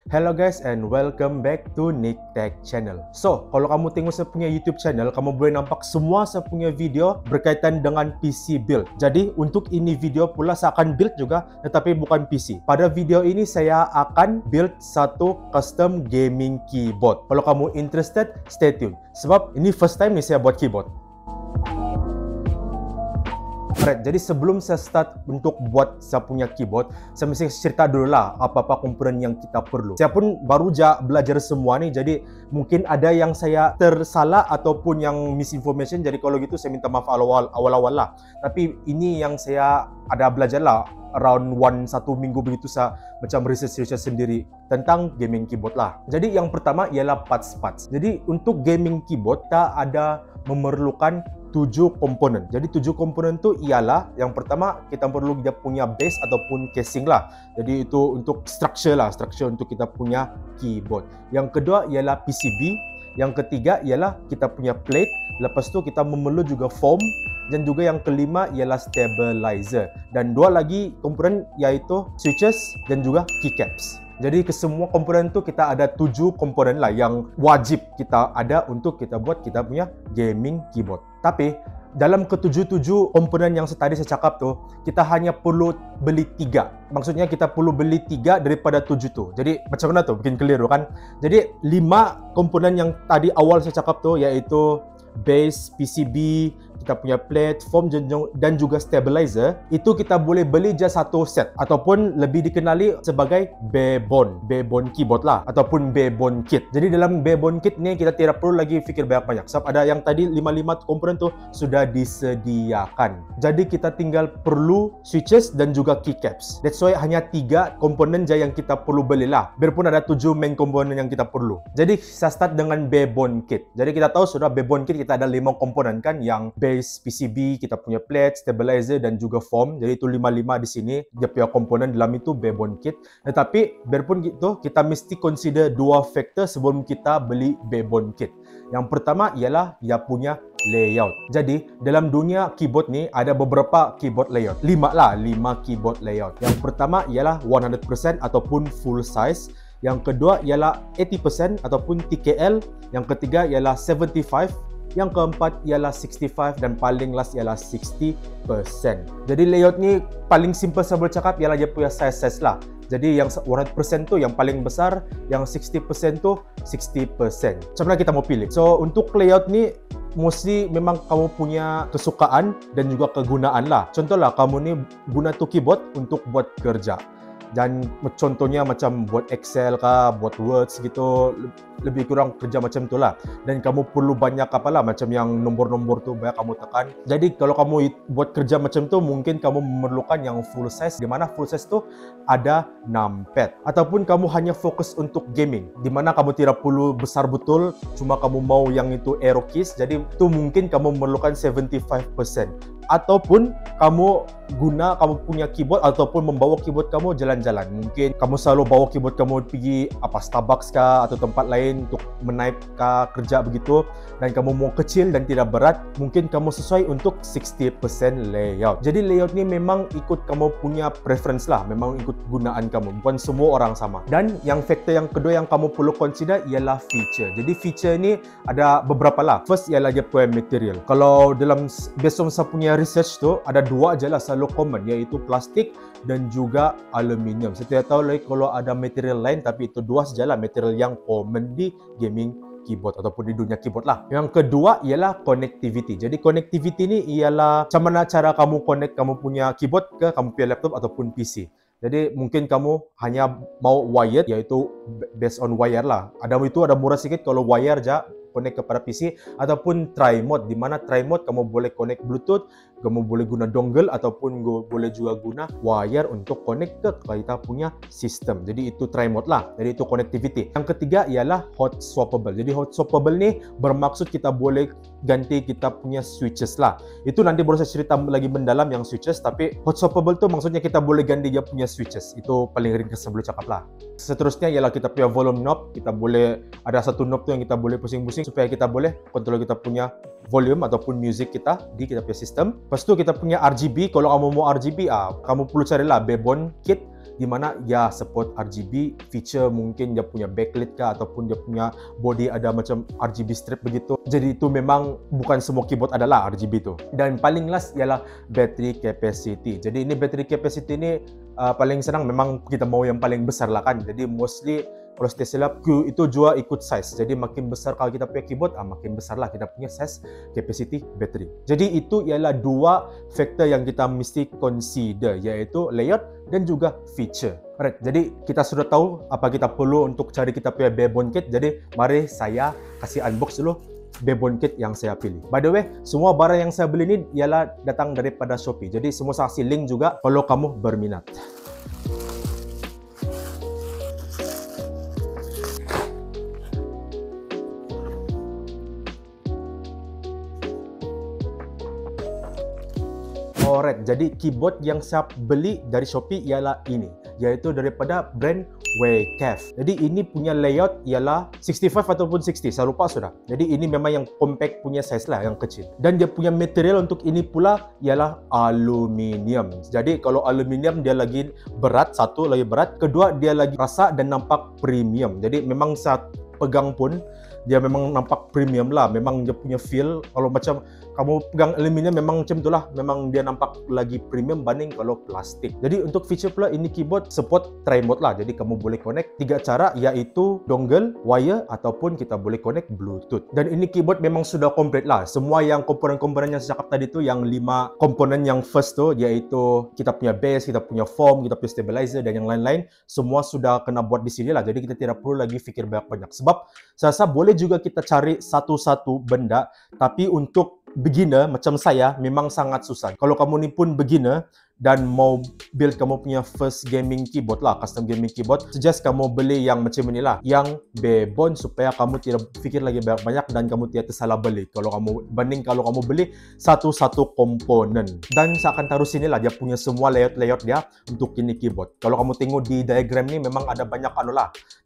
Hello guys and welcome back to Nick Tech Channel. So, kalau kamu tengok saya punya YouTube channel, kamu boleh nampak semua saya punya video berkaitan dengan PC build. Jadi, untuk ini video pula saya akan build juga tetapi bukan PC. Pada video ini saya akan build satu custom gaming keyboard. Kalau kamu interested, stay tune. Sebab ini first time ni saya buat keyboard. Alright, jadi sebelum saya start untuk buat saya punya keyboard, saya mesti cerita dulu lah apa-apa komponen yang kita perlu. Saya pun baru je belajar semua ni, jadi mungkin ada yang saya tersalah ataupun yang misinformation. Jadi kalau gitu saya minta maaf awal-awal lah. Tapi ini yang saya ada belajar lah around 1 minggu begitu saya macam research sendiri tentang gaming keyboard lah. Jadi yang pertama ialah parts. Jadi untuk gaming keyboard kita ada memerlukan 7 komponen. Jadi 7 komponen tu ialah yang pertama kita perlu dia punya base ataupun casing lah. Jadi itu untuk structure untuk kita punya keyboard. Yang kedua ialah PCB. Yang ketiga ialah kita punya plate. Lepas tu kita memerlu juga foam. Dan juga yang kelima ialah stabilizer. Dan dua lagi komponen iaitu switches dan juga keycaps. Jadi kesemua komponen tu kita ada 7 komponen lah yang wajib kita ada untuk kita buat kita punya gaming keyboard. Tapi dalam ke-7 komponen yang tadi saya cakap tu, kita hanya perlu beli 3. Maksudnya kita perlu beli 3 daripada 7 tu. Jadi macam mana tu? Bikin clear kan? Jadi 5 komponen yang tadi awal saya cakap tu iaitu base, PCB, kita punya plate, foam dan juga stabilizer, itu kita boleh beli je satu set ataupun lebih dikenali sebagai barebone keyboard lah ataupun barebone kit. Jadi dalam barebone kit ni kita tidak perlu lagi fikir banyak-banyak sebab ada yang tadi 5 komponen tu sudah disediakan. Jadi kita tinggal perlu switches dan juga keycaps. That's why hanya 3 komponen je yang kita perlu belilah. Biarpun ada 7 main komponen yang kita perlu. Jadi saya start dengan barebone kit. Jadi kita tahu sudah barebone kit kita ada 5 komponen kan, yang base, PCB, kita punya plate, stabilizer dan juga foam. Jadi itu 5 di sini dia punya komponen dalam itu barebone kit. Tetapi biarpun gitu kita mesti consider 2 faktor sebelum kita beli barebone kit. Yang pertama ialah dia punya layout. Jadi dalam dunia keyboard ni ada beberapa keyboard layout. 5 keyboard layout. Yang pertama ialah 100% ataupun full size. Yang kedua ialah 80% ataupun TKL. Yang ketiga ialah 75%. Yang keempat ialah 65 dan paling last ialah 60%. Jadi layout ni paling simple saya boleh cakap ialah dia punya size lah. Jadi yang 100% tu yang paling besar, yang 60% tu 60%. Macam mana kita mau pilih? So untuk layout ni mesti memang kamu punya kesukaan dan juga kegunaan lah. Contohlah kamu ni guna tu keyboard untuk buat kerja. Dan contohnya macam buat Excel kah, buat Words gitu, lebih kurang kerja macam tu lah. Dan kamu perlu banyak apalah macam yang nombor-nombor tu banyak kamu tekan. Jadi kalau kamu buat kerja macam tu mungkin kamu memerlukan yang full size, di mana full size tu ada numpad. Ataupun kamu hanya fokus untuk gaming, di mana kamu tidak perlu besar betul, cuma kamu mau yang itu arrow keys. Jadi itu mungkin kamu memerlukan 75%. Ataupun kamu punya keyboard ataupun membawa keyboard kamu jalan-jalan. Mungkin kamu selalu bawa keyboard kamu pergi Starbucks kah atau tempat lain untuk menaip kah kerja begitu, dan kamu mau kecil dan tidak berat, mungkin kamu sesuai untuk 60% layout. Jadi layout ni memang ikut kamu punya preference lah, memang ikut gunaan kamu, bukan semua orang sama. Dan yang faktor yang kedua yang kamu perlu consider ialah feature. Jadi feature ni ada beberapa lah. First ialah dia punya material. Kalau dalam based on saya punya research tu ada 2 je lah selalu common, iaitu plastik dan juga aluminium. Saya tidak tahu lagi kalau ada material lain, tapi itu 2 sajalah material yang common di gaming keyboard ataupun di dunia keyboard lah. Yang kedua ialah connectivity. Jadi connectivity ni ialah macam mana cara kamu connect kamu punya keyboard ke kamu punya laptop ataupun PC. Jadi mungkin kamu hanya mau wired, iaitu based on wire lah. Ada murah sikit kalau wire je connect kepada PC, ataupun tri-mode, di mana tri-mode kamu boleh connect Bluetooth, kamu boleh guna dongle ataupun boleh juga guna wire untuk connect ke kita punya sistem. Jadi itu tri-mode lah. Jadi itu connectivity. Yang ketiga ialah hot swappable. Jadi hot swappable ni bermaksud kita boleh ganti kita punya switches lah. Itu nanti baru saya cerita lagi mendalam yang switches, tapi hot swappable tu maksudnya kita boleh ganti dia punya switches. Itu paling ringkas sebelum cakap lah. Seterusnya ialah kita punya volume knob. Kita boleh ada satu knob tu yang kita boleh pusing-pusing supaya kita boleh kontrol kita punya volume ataupun music kita di kita punya sistem. Lepas tu kita punya RGB. Kalau kamu mau RGB, kamu perlu carilah barebone kit di mana ya support RGB feature, mungkin dia punya backlit kah ataupun dia punya body ada macam RGB strip begitu. Jadi itu memang bukan semua keyboard adalah RGB tu. Dan paling last ialah battery capacity. Jadi ini battery capacity ni paling senang memang kita mau yang paling besar lah kan. Jadi mostly kalau saya silap, Q itu juga ikut size. Jadi makin besar kalau kita punya keyboard, makin besar lah kita punya size capacity battery. Jadi itu ialah dua faktor yang kita mesti consider, iaitu layout dan juga feature. Alright, jadi kita sudah tahu apa kita perlu untuk cari kita punya barebone kit. Jadi mari saya kasih unbox dulu barebone kit yang saya pilih. By the way, semua barang yang saya beli ni ialah datang daripada Shopee. Jadi semua saya kasih link juga kalau kamu berminat. Alright, jadi keyboard yang saya beli dari Shopee ialah ini, iaitu daripada brand Wacaf. Jadi ini punya layout ialah 65 ataupun 60, saya lupa sudah. Jadi ini memang yang compact punya size lah, yang kecil. Dan dia punya material untuk ini pula ialah aluminium. Jadi kalau aluminium dia lagi berat, satu lagi berat, kedua dia lagi rasa dan nampak premium. Jadi memang saya pegang pun dia memang nampak premium lah. Memang dia punya feel, kalau macam kamu pegang aluminium memang macam itulah, memang dia nampak lagi premium banding kalau plastik. Jadi untuk feature pula ini keyboard support tri-mode lah. Jadi kamu boleh connect 3 cara, iaitu dongle, wire ataupun kita boleh connect bluetooth. Dan ini keyboard memang sudah komplit lah. Semua yang komponen-komponen yang saya cakap tadi tu, yang 5 komponen yang first tu, iaitu kita punya bass, kita punya foam, kita punya stabilizer dan yang lain-lain, semua sudah kena buat di sini lah. Jadi kita tidak perlu lagi fikir banyak-banyak. Sebab saya rasa boleh juga kita cari satu-satu benda, tapi untuk beginner macam saya memang sangat susah. Kalau kamu ni pun beginner dan mau build kamu punya first gaming keyboard lah, custom gaming keyboard, suggest kamu beli yang macam ni lah, yang barebone, supaya kamu tidak fikir lagi banyak dan kamu tidak tersalah beli kalau kamu beli satu-satu komponen. Dan saya akan taruh sini lah dia punya semua layout dia untuk ini keyboard. Kalau kamu tengok di diagram ni memang ada banyak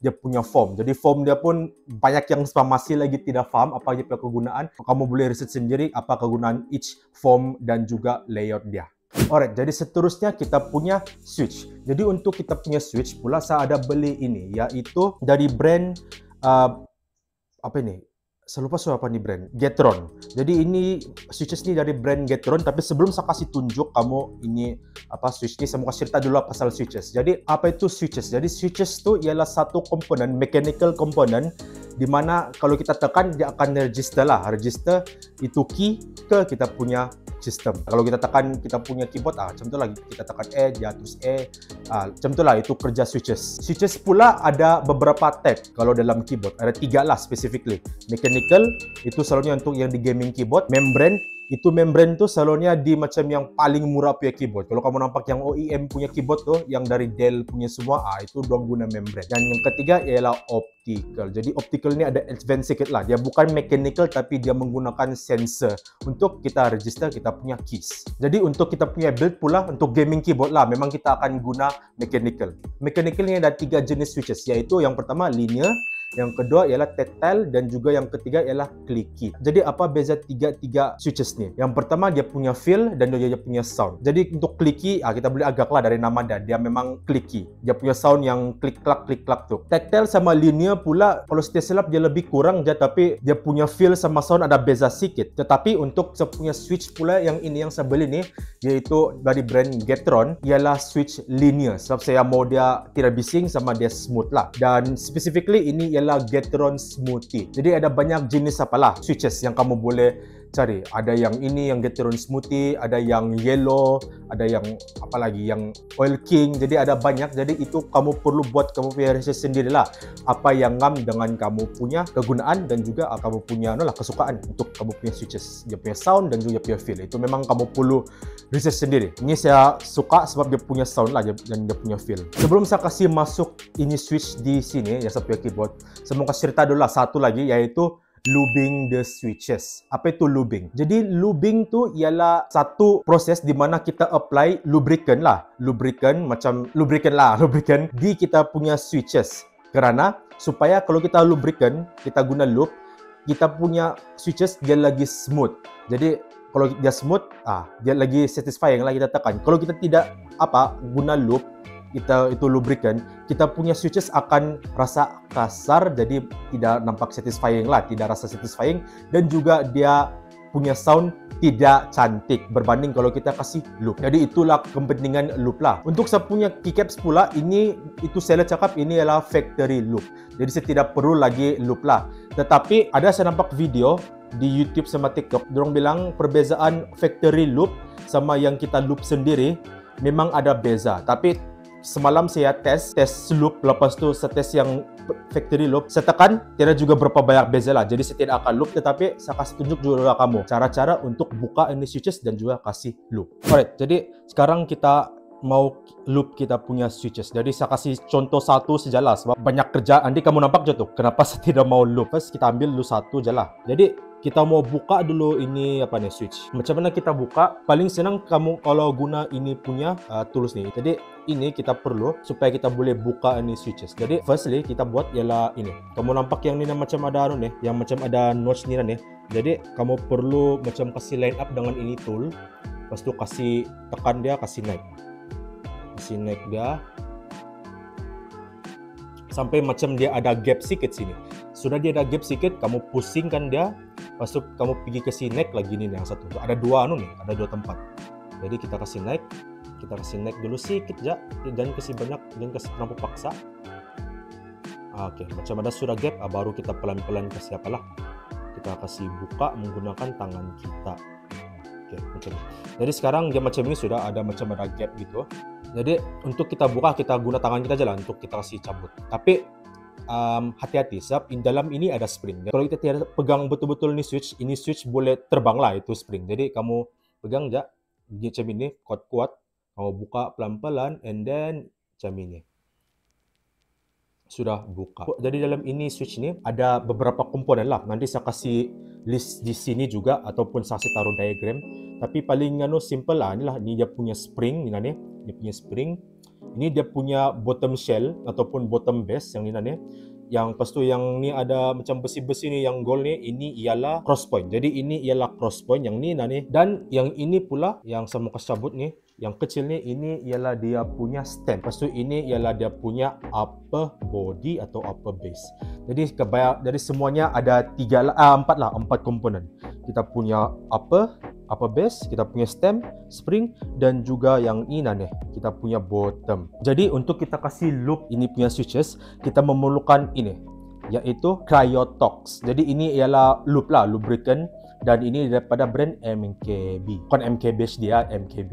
dia punya foam. Jadi foam dia pun banyak yang masih lagi tidak faham apa dia punya kegunaan. Kamu boleh research sendiri apa kegunaan each foam dan juga layout dia. Alright, jadi seterusnya kita punya switch. Jadi untuk kita punya switch pula saya ada beli ini, iaitu dari brand apa ini? Saya lupa apa ni brand, Gateron. Jadi ini switches ni dari brand Gateron. Tapi sebelum saya kasih tunjuk kamu ini apa switch ni, saya mau kasih cerita dulu pasal switches. Jadi apa itu switches? Jadi switches tu ialah satu komponen, mechanical komponen, di mana kalau kita tekan dia akan register lah. Register itu key ke kita punya sistem. Kalau kita tekan kita punya keyboard, macam tu lah, kita tekan E, dia terus E, macam tu lah, itu kerja switches. Switches pula ada beberapa tab kalau dalam keyboard, ada 3 lah specifically. Mechanical, itu selalunya untuk yang di gaming keyboard. Membrane, itu membrane tu selalunya di macam yang paling murah punya keyboard. Kalau kamu nampak yang OEM punya keyboard tu, yang dari Dell punya semua, itu dorang guna membrane. Dan yang ketiga ialah optical. Jadi optical ni ada advance sikit lah. Dia bukan mechanical tapi dia menggunakan sensor untuk kita register kita punya keys. Jadi untuk kita punya build pula untuk gaming keyboard lah, memang kita akan guna mechanical. Mechanical ni ada 3 jenis switches, iaitu yang pertama linear, yang kedua ialah tactile, dan juga yang ketiga ialah clicky. Jadi apa beza tiga switches ni? Yang pertama dia punya feel dan dia punya sound. Jadi untuk clicky, kita boleh agak lah dari nama dia memang clicky. Dia punya sound yang klik-klak tu. Tactile sama linear pula, kalau saya silap dia lebih kurang je, tapi dia punya feel sama sound ada beza sikit. Tetapi untuk saya punya switch pula yang ini yang saya beli ni, iaitu dari brand Gateron, ialah switch linear. Sebab saya mau dia tidak bising sama dia smooth lah. Dan specifically ini ialah Gateron Smoothie. Jadi ada banyak jenis apalah switches yang kamu boleh cari. Ada yang ini, yang Gateron Smoothie, ada yang yellow, ada yang apa lagi, yang Oil King. Jadi ada banyak. Jadi itu kamu perlu buat kamu punya research sendirilah. Apa yang ngam dengan kamu punya kegunaan dan juga kamu punya kesukaan untuk kamu punya switches. Dia punya sound dan juga punya feel. Itu memang kamu perlu research sendiri. Ini saya suka sebab dia punya sound lah dan dia punya feel. Sebelum saya kasih masuk ini switch di sini, ya saya punya keyboard, saya mau kasih cerita dulu lah satu lagi, yaitu lubing the switches. Apa itu lubing? Jadi lubing tu ialah satu proses di mana kita apply lubricant di kita punya switches. Kerana supaya kalau kita lubricant, kita guna lube, kita punya switches dia lagi smooth. Jadi kalau dia smooth, dia lagi satisfying lah kita tekan. Kalau kita tidak guna lube, itu lubricant, kita punya switches akan rasa kasar, jadi tidak nampak satisfying lah, tidak rasa satisfying, dan juga dia punya sound tidak cantik berbanding kalau kita kasih loop. Jadi itulah kepentingan loop lah. Untuk saya punya keycaps pula, itu saya cakap ini adalah factory loop. Jadi saya tidak perlu lagi loop lah. Tetapi ada saya nampak video di YouTube sama TikTok, dorong bilang perbezaan factory loop sama yang kita loop sendiri memang ada beza. Tapi semalam saya tes loop, lepas tu saya tes yang factory loop, saya tekan tidak juga berapa banyak beza lah. Jadi saya tidak akan loop, tetapi saya kasih tunjuk juga kamu cara-cara untuk buka ini switches dan juga kasih loop. Alright, jadi sekarang kita mau loop kita punya switches. Jadi saya kasih contoh satu sajalah sebab banyak kerja. Nanti kamu nampak je tuh kenapa saya tidak mau loop. First kita ambil dulu satu je lah. Jadi kita mau buka dulu ini apa nih switch. Macam mana kita buka? Paling senang kamu kalau guna ini punya tools nih. Jadi ini kita perlu supaya kita boleh buka ini switches. Jadi firstly kita buat ialah ini. Kamu nampak yang ni macam ada anu nih, yang macam ada notch ni nih. Jadi kamu perlu macam kasih line up dengan ini tool. Lepas tu kasih tekan dia, kasih naik. Kasih naik dia sampai macam dia ada gap sikit sini. Sudah dia ada gap sikit, kamu pusingkan dia. Lepas tu kamu pergi ke sini naik lagi nih yang satu. Ada dua anu nih, ada dua tempat. Jadi kita kasih naik. Kita kasih naik dulu sikit aja. Jangan kasih banyak, jangan kasih terlalu paksa. Oke, macam ada sudah gap, baru kita pelan-pelan kasih apalah. Kita kasih buka menggunakan tangan kita. Oke, macam ini. Jadi sekarang dia macam ini sudah ada macam ada gap gitu. Jadi untuk kita buka, kita guna tangan kita aja lah untuk kita kasih cabut. Tapi hati-hati sebab dalam ini ada spring. Kalau kita tidak pegang betul-betul ini switch boleh terbang lah itu spring. Jadi kamu pegang aja macam ini, kuat-kuat. Kamu buka pelan-pelan and then macam ini. Sudah buka. Jadi dalam ini switch ini ada beberapa komponen lah. Nanti saya kasih list di sini juga ataupun saya kasih taruh diagram. Tapi paling simple lah. Inilah ini dia punya spring ni nih. Dia punya spring. Ini dia punya bottom shell ataupun bottom base yang ni nih. Yang pas tu yang ni ada macam besi-besi ni yang gold ni, ini ialah cross point. Jadi ini ialah cross point yang ni nih. Dan yang ini pula yang saya mau kasih cabut ni, yang kecil ni, ini ialah dia punya stem. Lepas tu ini ialah dia punya upper body atau upper base. Jadi dari semuanya ada empat komponen. Kita punya upper base, kita punya stem, spring, dan juga yang ini nih, kita punya bottom. Jadi untuk kita kasih loop ini punya switches, kita memerlukan ini, yaitu Cryotox. Jadi ini ialah loop lah, lubricant. Dan ini daripada brand MKB. Bukan MKB dia, MKB.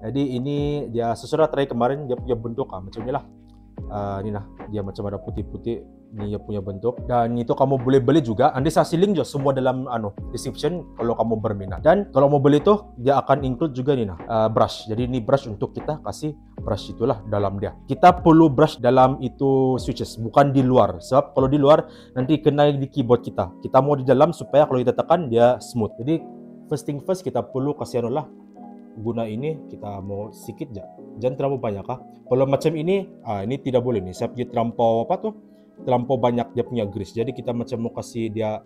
Jadi ini dia sesudah try kemarin, dia punya bentuk macam ni lah. Ni lah, dia macam ada putih-putih. Ni dia punya bentuk. Dan itu kamu boleh beli juga. Nanti saya link je semua dalam description kalau kamu berminat. Dan kalau mau beli tu, dia akan include juga ni brush. Jadi ini brush untuk kita kasih brush itulah dalam dia. Kita perlu brush dalam itu switches, bukan di luar. Sebab kalau di luar nanti kena di keyboard kita. Kita mau di dalam supaya kalau kita tekan dia smooth. Jadi first thing first kita perlu kasih guna ini, kita mau sikit je. Jangan terlalu banyak Kalau macam ini tidak boleh nih. Saya pergi terlampau banyak dia punya grease. Jadi kita macam mau kasih dia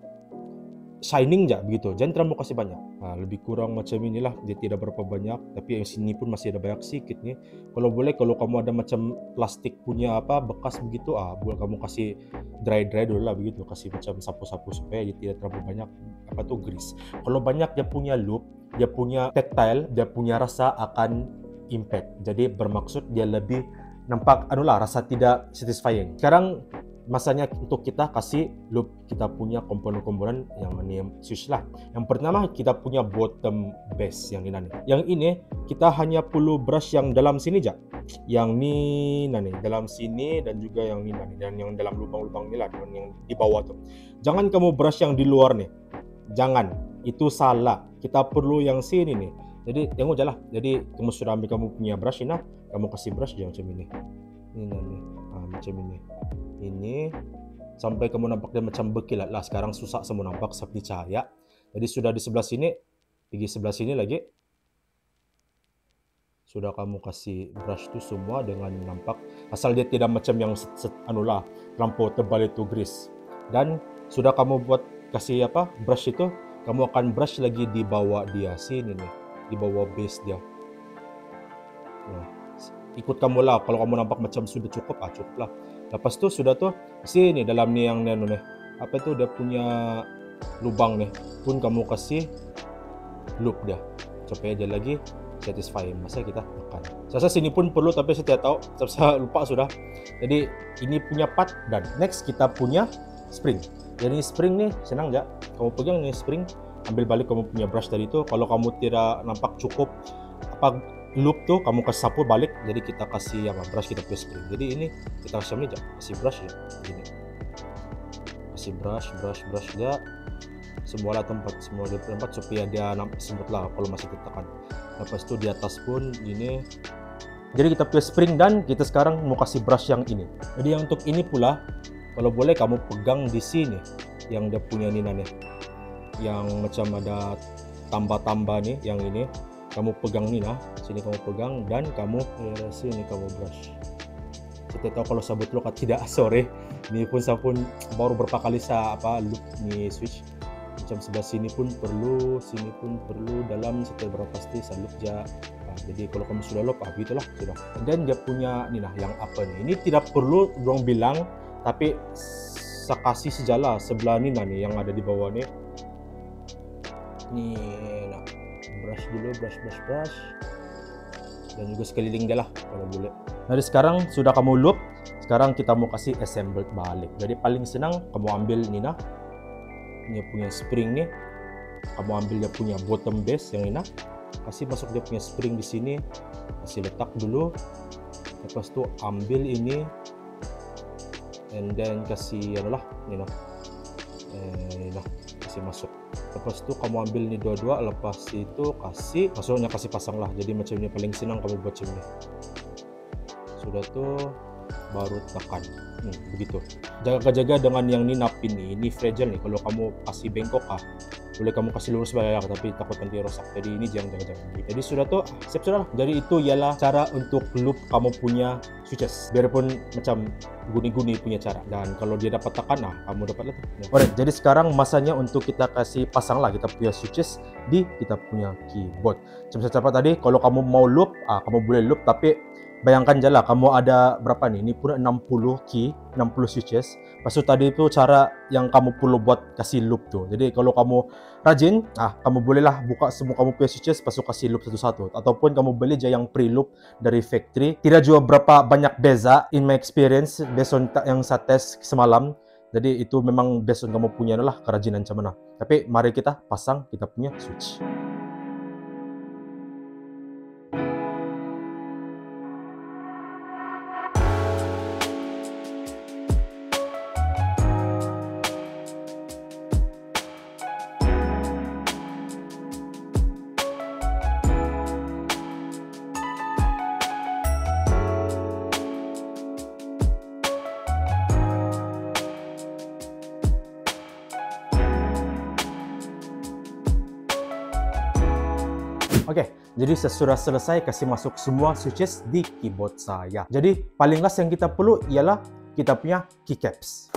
shining je begitu. Jangan terlalu kasih banyak. Lebih kurang macam inilah. Dia tidak berapa banyak. Tapi yang sini pun masih ada banyak sikit nih. Kalau boleh, kalau kamu ada macam plastik punya bekas begitu, boleh kamu kasih dry dulu lah begitu. Kasih macam sapu-sapu supaya dia tidak terlalu banyak grease. Kalau banyak dia punya loop, dia punya tactile, dia punya rasa akan impact. Jadi bermaksud dia lebih nampak rasa tidak satisfying. Sekarang masanya untuk kita kasih loop kita punya komponen-komponen yang ini switch lah. Yang pertama kita punya bottom base yang ini. Yang ini kita hanya perlu brush yang dalam sini aja. Yang ni dalam sini dan juga yang ini dan yang dalam lubang-lubang ni lah, yang di bawah tu. Jangan kamu brush yang di luar nih. Jangan. Itu salah. Kita perlu yang sini nih. Jadi tengok je lah. Jadi kamu sudah ambil kamu punya brush ini, kamu kasih brush je macam ini. Macam ini. Ini sampai kamu nampak dia macam berkilat lah. Sekarang susah semua nampak seperti cahaya. Jadi sudah di sebelah sini, pergi sebelah sini lagi. Sudah kamu kasih brush tu semua dengan nampak. Asal dia tidak macam yang terlampau tebal itu grease. Dan sudah kamu buat kasih brush itu, kamu akan brush lagi di bawah dia sini nih, di bawah base dia. ikut kamu lah. Kalau kamu nampak macam sudah cukup, cukup lah. Lepas tu sudah tuh sini dalam nih yang nih apa itu dia punya lubang nih pun kamu kasih loop dia supaya dia lagi satisfying. Masa kita tekan. Saya sini pun perlu tapi saya tidak tahu, saya lupa sudah. Jadi ini punya part dan next kita punya spring. Jadi spring nih senang aja. Kamu pegang nih spring, ambil balik kamu punya brush tadi itu. Kalau kamu tidak nampak cukup apa loop tuh, kamu kasih sapu balik. Jadi kita kasih apa brush kita punya spring. Jadi ini kita kasih ini aja, kasih brush ya. Gini. Kasih brush ya. Semua tempat supaya dia nampak semut lah kalau masih ditekan. Lepas itu di atas pun ini. Jadi kita punya spring dan kita sekarang mau kasih brush yang ini. Jadi yang untuk ini pula, kalau boleh kamu pegang di sini yang dia punya nina nih, yang macam ada tambah-tambah nih, yang ini kamu pegang nina, sini kamu pegang dan kamu sini kamu brush. Saya tahu kalau sabut lo tidak, sorry. Ini pun saya pun baru berapa kali saya loop nih switch. Macam sebelah sini pun perlu, sini pun perlu, dalam setiap berapa pasti saya loop aja. Jadi kalau kamu sudah loop, gitulah sudah. Dan dia punya ini nah yang apa nih? Ini tidak perlu dong bilang, tapi saya kasih sejala sebelah ini nah nih yang ada di bawah nih. Nih, nah brush dulu, brush, dan juga sekeliling dia lah kalau boleh. Nah, sekarang sudah kamu loop, sekarang kita mau kasih assembled balik. Jadi paling senang kamu ambil ini nah, ini punya spring nih, kamu ambil dia punya bottom base yang ini nah, kasih masuk dia punya spring di sini, kasih letak dulu. Lepas itu ambil ini, and then kasih adalah ini nah, kasih masuk. Lepas itu kamu ambil ini dua-dua, lepas itu kasih masuknya, kasih pasang lah. Jadi macam ini paling senang kamu buat macam ini. Sudah tuh baru tekan. Begitu. Jaga-jaga dengan yang ini nap ini fragile nih. Kalau kamu kasih bengkok boleh kamu kasih lurus banyak, tapi takut nanti rosak. Jadi ini jangan jaga-jaga. Jadi sudah tuh siap sudah. Jadi itu ialah cara untuk loop kamu punya switches. Biarpun macam guni-guni punya cara. Dan kalau dia dapat tekan, kamu dapat lah. Alright, jadi sekarang masanya untuk kita kasih pasang lah kita punya switches di kita punya keyboard. Macam saya cakap tadi, kalau kamu mau loop, kamu boleh loop, tapi bayangkan je lah, kamu ada berapa nih? Ini pun 60 key, 60 switches. Lepas itu tadi itu cara yang kamu perlu buat kasih loop tuh. Jadi kalau kamu rajin, kamu bolehlah buka semua kamu punya switches, lepas itu kasih loop satu-satu. Ataupun kamu beli aja yang pre-loop dari factory. Tidak juga berapa banyak beza, in my experience, based on yang saya test semalam. Jadi itu memang based on kamu punya lah kerajinan macam mana. Tapi mari kita pasang kita punya switch. Oke, jadi saya sudah selesai kasih masuk semua switches di keyboard saya. Jadi paling last yang kita perlu ialah kita punya keycaps.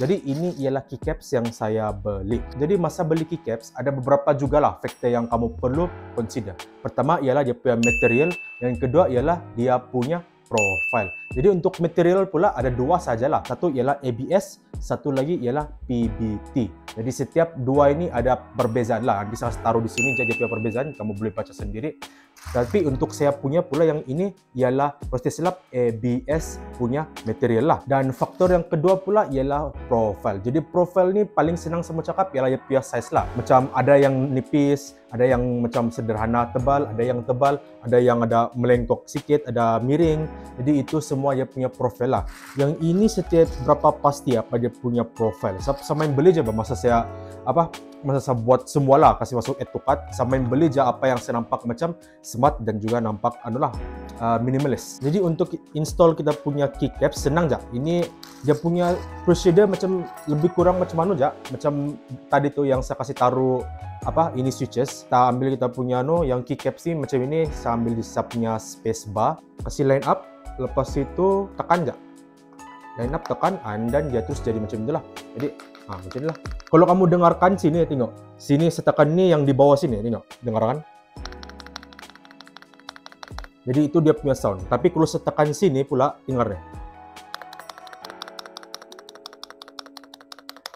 Jadi ini ialah keycaps yang saya beli. Jadi masa beli keycaps ada beberapa juga lah faktor yang kamu perlu consider. Pertama ialah dia punya material, yang kedua ialah dia punya profile. Jadi untuk material pula ada dua sajalah. Satu ialah ABS, satu lagi ialah PBT. Jadi setiap dua ini ada perbezaan lah. Bisa taruh di sini jadi punya perbezaan, kamu boleh baca sendiri. Tapi untuk saya punya pula yang ini ialah proses lab ABS punya material lah. Dan faktor yang kedua pula ialah profile. Jadi profile ni paling senang sama cakap ialah dia punya size lah. Macam ada yang nipis, ada yang macam sederhana tebal, ada yang tebal, ada yang ada melengkok sikit, ada miring. Jadi itu semua dia punya profile lah. Yang ini setiap berapa pasti apa dia punya profile. Saya main beli je masa saya buat semualah kasih masuk add to cart. Saya main beli je apa yang saya nampak macam smart dan juga nampak minimalis. Jadi untuk install kita punya keycaps senang je. Ini dia punya procedure macam lebih kurang macam mana je. Macam tadi tu yang saya kasih taruh ini switches. Kita ambil kita punya yang keycaps ni macam ini. Saya ambil saya punya space bar, kasih line up, lepas itu tekan je. Line up tekan, dan dia terus jadi macam itulah. Jadi macam inilah. Kalau kamu dengarkan sini, tengok. Sini saya tekan ni yang di bawah sini, tengok. Dengarkan. Jadi itu dia punya sound. Tapi kalau saya tekan sini pula, dengar deh.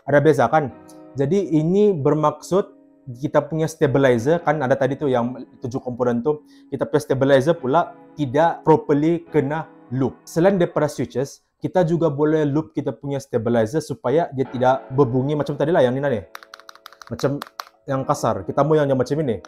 Ada beza kan? Jadi ini bermaksud kita punya stabilizer, kan ada tadi tuh yang 7 komponen tuh, kita punya stabilizer pula tidak properly kena loop. Selain daripada switches, kita juga boleh loop kita punya stabilizer supaya dia tidak berbunyi macam tadi lah yang ini nih. Macam yang kasar. Kita mau yang macam ini,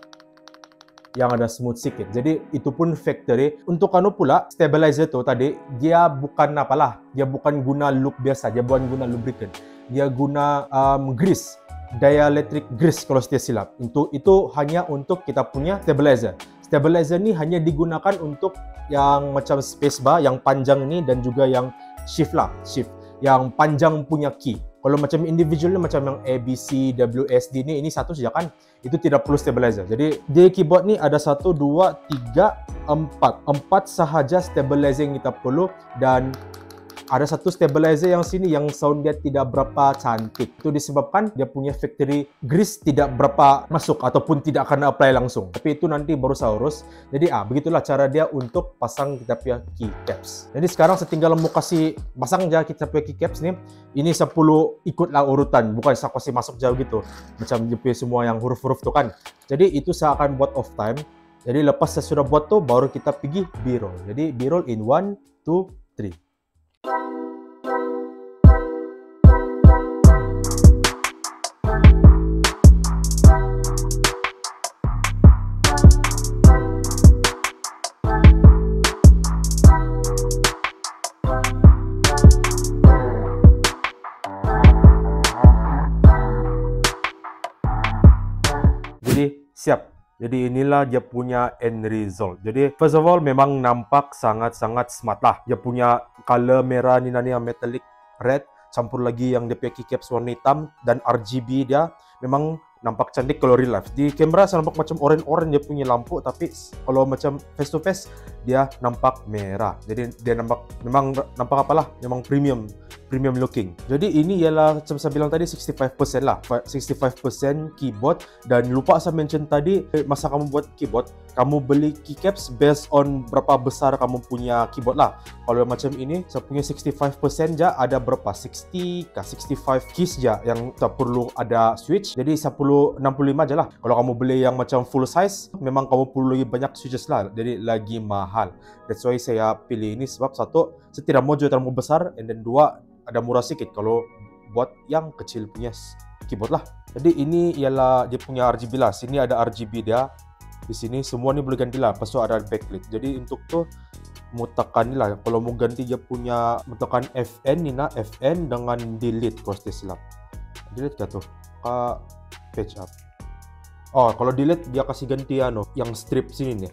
yang ada smooth sikit. Jadi itu pun factory. Untuk anu pula, stabilizer tu tadi, dia bukan apalah, dia bukan guna loop biasa, dia bukan guna lubricant. Dia guna grease, dielectric grease kalau saya silap. Itu hanya untuk kita punya stabilizer. Stabilizer ni hanya digunakan untuk yang macam spacebar, yang panjang ini, dan juga yang shift lah, shift. Yang panjang punya key. Kalau macam individual macam yang ABC, WSD ni, ini satu saja kan, itu tidak perlu stabilizer. Jadi di keyboard ni ada 1, 2, 3, 4. 4 sahaja stabilizer yang kita perlu, dan ada satu stabilizer yang sini yang sound dia tidak berapa cantik. Itu disebabkan dia punya factory grease tidak berapa masuk ataupun tidak akan apply langsung. Tapi itu nanti baru saya urus. Jadi begitulah cara dia untuk pasang kita punya keycaps. Jadi sekarang saya tinggal mau kasih pasang aja kita punya keycaps ni. Ini 10 ikutlah urutan, bukan saya kasih masuk jauh gitu. Macam dia punya semua yang huruf-huruf tu kan. Jadi itu saya akan buat off time. Jadi lepas saya sudah buat tu baru kita pergi B-roll. Jadi B-roll in 1, 2, 3. Jadi siap. Jadi inilah dia punya end result. Jadi first of all memang nampak sangat-sangat smart lah. Dia punya color merah ni yang metallic red, campur lagi yang dia punya keycaps warna hitam dan RGB dia memang nampak cantik kalau real life. Di kamera saya nampak macam orange dia punya lampu, tapi kalau macam face to face dia nampak merah. Jadi dia memang nampak apalah, memang premium looking. Jadi ini ialah macam saya bilang tadi 65% lah, 65% keyboard. Dan lupa saya mention tadi, masa kamu buat keyboard, kamu beli keycaps based on berapa besar kamu punya keyboard lah. Kalau macam ini saya punya 65% je ada berapa, 60 ke 65 keys je yang tak perlu ada switch. Jadi 65 je lah. Kalau kamu beli yang macam full size, memang kamu perlu lagi banyak switches lah, jadi lagi mahal. That's why saya pilih ini, sebab satu, saya tidak mau jual terlalu besar, and then dua, ada murah sikit kalau buat yang kecil punya keyboard lah. Jadi ini ialah dia punya RGB lah. Sini ada RGB dia. Di sini semua ni boleh ganti lah. Lepas tu ada backlit. Jadi untuk tu mau tekan ni lah. Kalau mau ganti dia punya, mau tekan FN ni nak FN dengan delete kalau saya silap. Delete ke tu? Page up. Oh, kalau delete dia kasih ganti yang strip sini ni.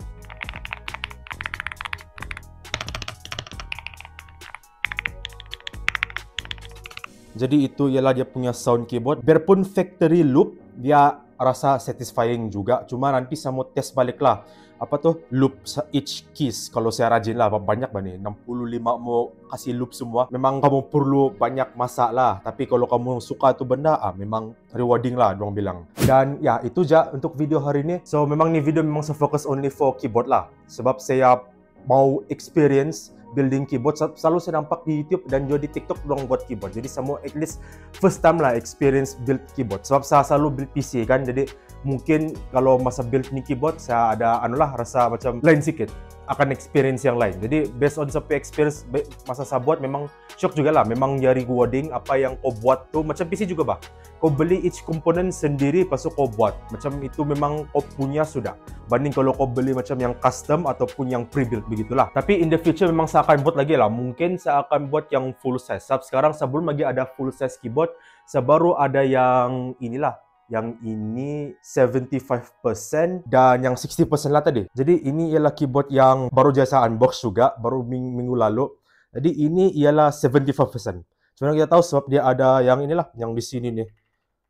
Jadi itu ialah dia punya sound keyboard. Biarpun factory loop, dia rasa satisfying juga. Cuma nanti saya mau test balik lah. Apa tuh? Loop each keys. Kalau saya rajin lah, banyak nih. 65 mau kasih loop semua. Memang kamu perlu banyak masa lah. Tapi kalau kamu suka tu benda, memang rewarding lah, dorang bilang. Dan ya, itu je untuk video hari ini. So, memang ni video memang saya fokus only for keyboard lah. Sebab saya mau experience building keyboard. Selalu saya nampak di YouTube dan juga di TikTok dorang buat keyboard. Jadi saya mau at least first time lah experience build keyboard. Sebab saya selalu build PC kan. Jadi mungkin kalau masa build ni keyboard saya ada rasa macam lain sikit, akan experience yang lain. Jadi based on sampai experience masa saya buat, memang shock juga lah. Memang jadi rewarding apa yang kau buat tu. Macam PC juga bah, kau beli each component sendiri, lepas tu kau buat. Macam itu memang kau punya sudah. Banding kalau kau beli macam yang custom ataupun yang pre-built begitulah. Tapi in the future memang saya akan buat lagi lah. Mungkin saya akan buat yang full size. Sekarang saya belum lagi ada full size keyboard. Saya baru ada yang inilah. Yang ini 75% dan yang 60% lah tadi. Jadi ini ialah keyboard yang baru jasa unbox juga, baru minggu lalu. Jadi ini ialah 75%. Cuma kita tahu sebab dia ada yang inilah, yang di sini nih.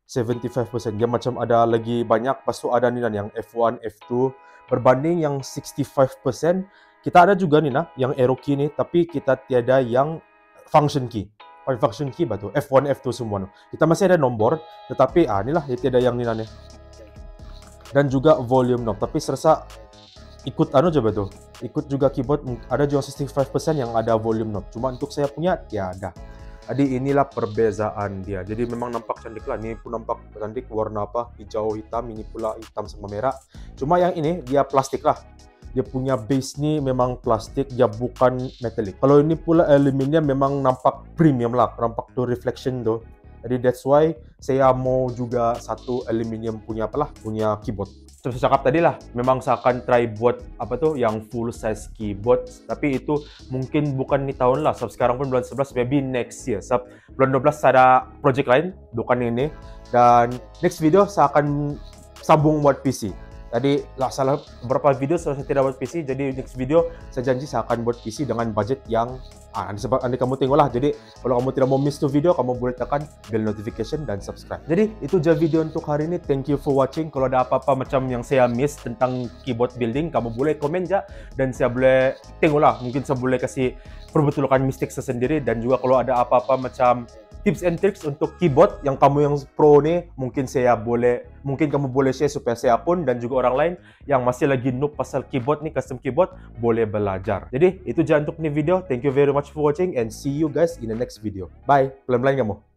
75%. Dia macam ada lagi banyak. Lepas tu ada nih yang F1, F2. Berbanding yang 65%. Kita ada juga nih yang arrow key nih. Tapi kita tiada yang function key. Function key batu F1, F2 semua. Kita masih ada nombor. Tetapi inilah tiada yang nih. Dan juga volume knob. Tapi serasa ikut anu coba tuh. Ikut juga keyboard, ada juga 65% yang ada volume knob. Cuma untuk saya punya tiada. Jadi inilah perbezaan dia. Jadi memang nampak cantik lah. Ini pun nampak cantik, warna apa? Hijau hitam, ini pula hitam sama merah. Cuma yang ini dia plastik lah. Dia punya base ni memang plastik, dia bukan metalik. Kalau ini pula aluminium memang nampak premium lah, nampak tuh reflection tuh. Jadi that's why saya mau juga satu aluminium punya punya keyboard. Seperti saya cakap tadi lah, memang saya akan try buat yang full size keyboard. Tapi itu mungkin bukan di tahun lah. Sebab sekarang pun bulan 11, maybe next year. Sebab bulan 12 ada project lain, bukan ini. Dan next video saya akan sambung buat PC. Tadi salah beberapa video saya tidak buat PC, jadi next video saya janji saya akan buat PC dengan budget yang nanti kamu tengoklah. Jadi kalau kamu tidak mau miss tuh video, kamu boleh tekan bell notification dan subscribe. Jadi itu aja video untuk hari ini. Thank you for watching. Kalau ada apa-apa macam yang saya miss tentang keyboard building, kamu boleh komen aja dan saya boleh tengoklah. Mungkin saya boleh kasih perbetulkan mistik sendiri, dan juga kalau ada apa-apa macam tips and tricks untuk keyboard yang kamu yang pro nih, mungkin kamu boleh share supaya saya pun dan juga orang lain yang masih lagi noob pasal keyboard nih, custom keyboard, boleh belajar. Jadi itu aja untuk nih video. Thank you very much for watching and see you guys in the next video. Bye. Pelan-pelan kamu.